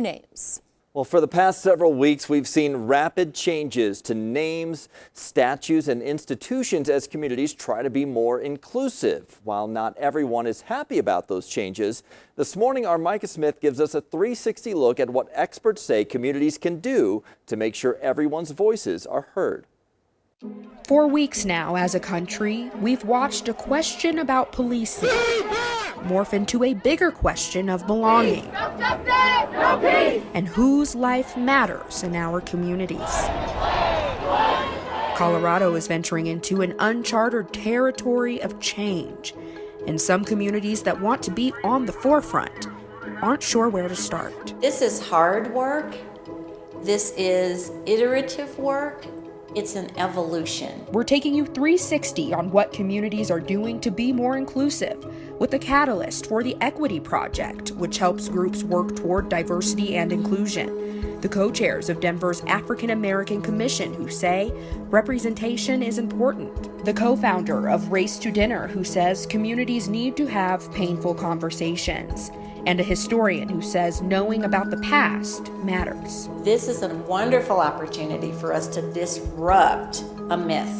names. Well, for the past several weeks, we've seen rapid changes to names, statues, and institutions as communities try to be more inclusive. While not everyone is happy about those changes, this morning our Micah Smith gives us a 360 look at what experts say communities can do to make sure everyone's voices are heard. For weeks now, as a country, we've watched a question about policing morph into a bigger question of belonging and whose life matters in our communities. Colorado is venturing into an uncharted territory of change, and some communities that want to be on the forefront aren't sure where to start. This is hard work. This is iterative work. It's an evolution. We're taking you 360 on what communities are doing to be more inclusive, with a catalyst for the Equity Project, which helps groups work toward diversity and inclusion. The co-chairs of Denver's African American Commission, who say representation is important. The co-founder of Race to Dinner, who says communities need to have painful conversations. And a historian who says knowing about the past matters. This is a wonderful opportunity for us to disrupt a myth.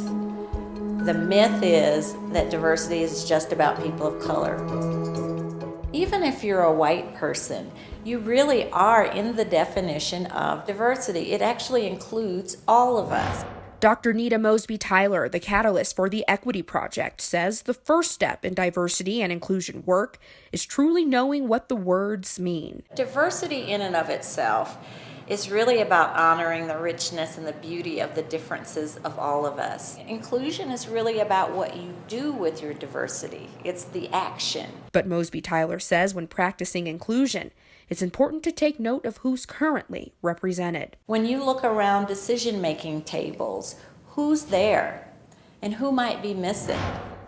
The myth is that diversity is just about people of color. Even if you're a white person, you really are in the definition of diversity. It actually includes all of us. Dr. Nita Mosby-Tyler, the catalyst for the Equity Project, says the first step in diversity and inclusion work is truly knowing what the words mean. Diversity in and of itself is really about honoring the richness and the beauty of the differences of all of us. Inclusion is really about what you do with your diversity. It's the action. But Mosby-Tyler says when practicing inclusion, it's important to take note of who's currently represented. When you look around decision-making tables, who's there and who might be missing?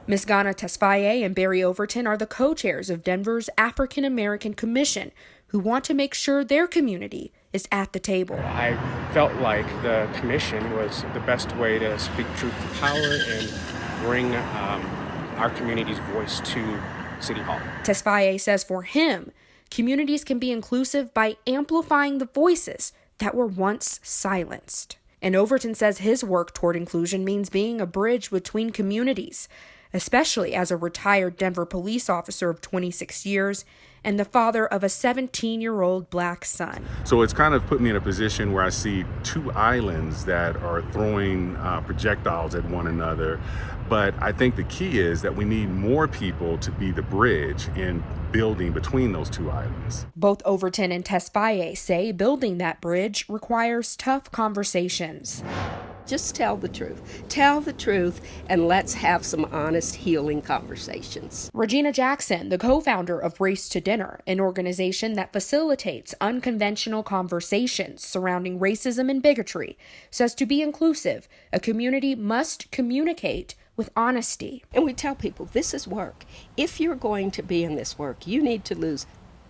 Ms. Ghana Tesfaye and Barry Overton are the co-chairs of Denver's African American Commission, who want to make sure their community is at the table. I felt like the commission was the best way to speak truth to power and bring our community's voice to City Hall. Tesfaye says for him, communities can be inclusive by amplifying the voices that were once silenced. And Overton says his work toward inclusion means being a bridge between communities, especially as a retired Denver police officer of 26 years and the father of a 17-year-old black son. So it's kind of put me in a position where I see two islands that are throwing projectiles at one another. But I think the key is that we need more people to be the bridge in building between those two islands. Both Overton and Tesfaye say building that bridge requires tough conversations. Just tell the truth. Tell the truth, and let's have some honest, healing conversations. Regina Jackson, the co-founder of Race to Dinner, an organization that facilitates unconventional conversations surrounding racism and bigotry, says to be inclusive, a community must communicate with honesty. And we tell people, this is work. If you're going to be in this work, you need to lose.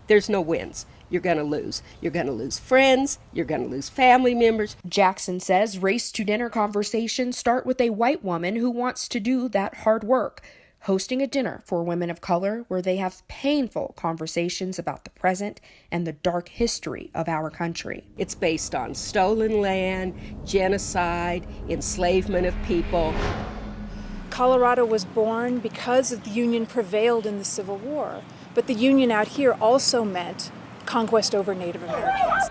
There's no wins. You're going to lose. You're going to lose friends. You're going to lose family members. Jackson says Race to Dinner conversations start with a white woman who wants to do that hard work, hosting a dinner for women of color where they have painful conversations about the present and the dark history of our country. It's based on stolen land, genocide, enslavement of people. Colorado was born because the Union prevailed in the Civil War, but the Union out here also meant conquest over Native Americans.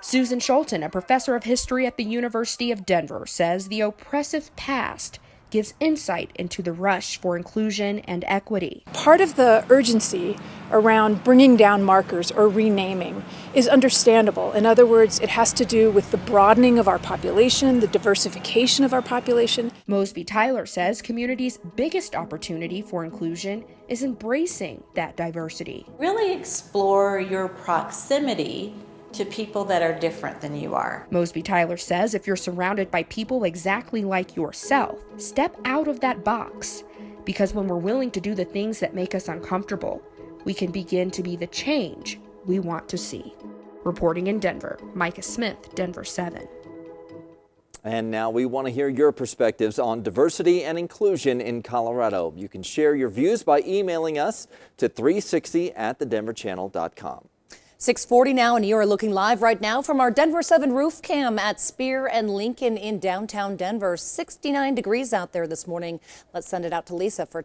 Susan Schulten, a professor of history at the University of Denver, says the oppressive past gives insight into the rush for inclusion and equity. Part of the urgency around bringing down markers or renaming is understandable. In other words, it has to do with the broadening of our population, the diversification of our population. Mosby-Tyler says communities' biggest opportunity for inclusion is embracing that diversity. Really explore your proximity to people that are different than you are. Mosby-Tyler says if you're surrounded by people exactly like yourself, step out of that box. Because when we're willing to do the things that make us uncomfortable, we can begin to be the change we want to see. Reporting in Denver, Micah Smith, Denver 7. And now we want to hear your perspectives on diversity and inclusion in Colorado. You can share your views by emailing us to 360@thedenverchannel.com. 6:40 now, and you are looking live right now from our Denver 7 roof cam at Spear and Lincoln in downtown Denver. 69 degrees out there this morning. Let's send it out to Lisa for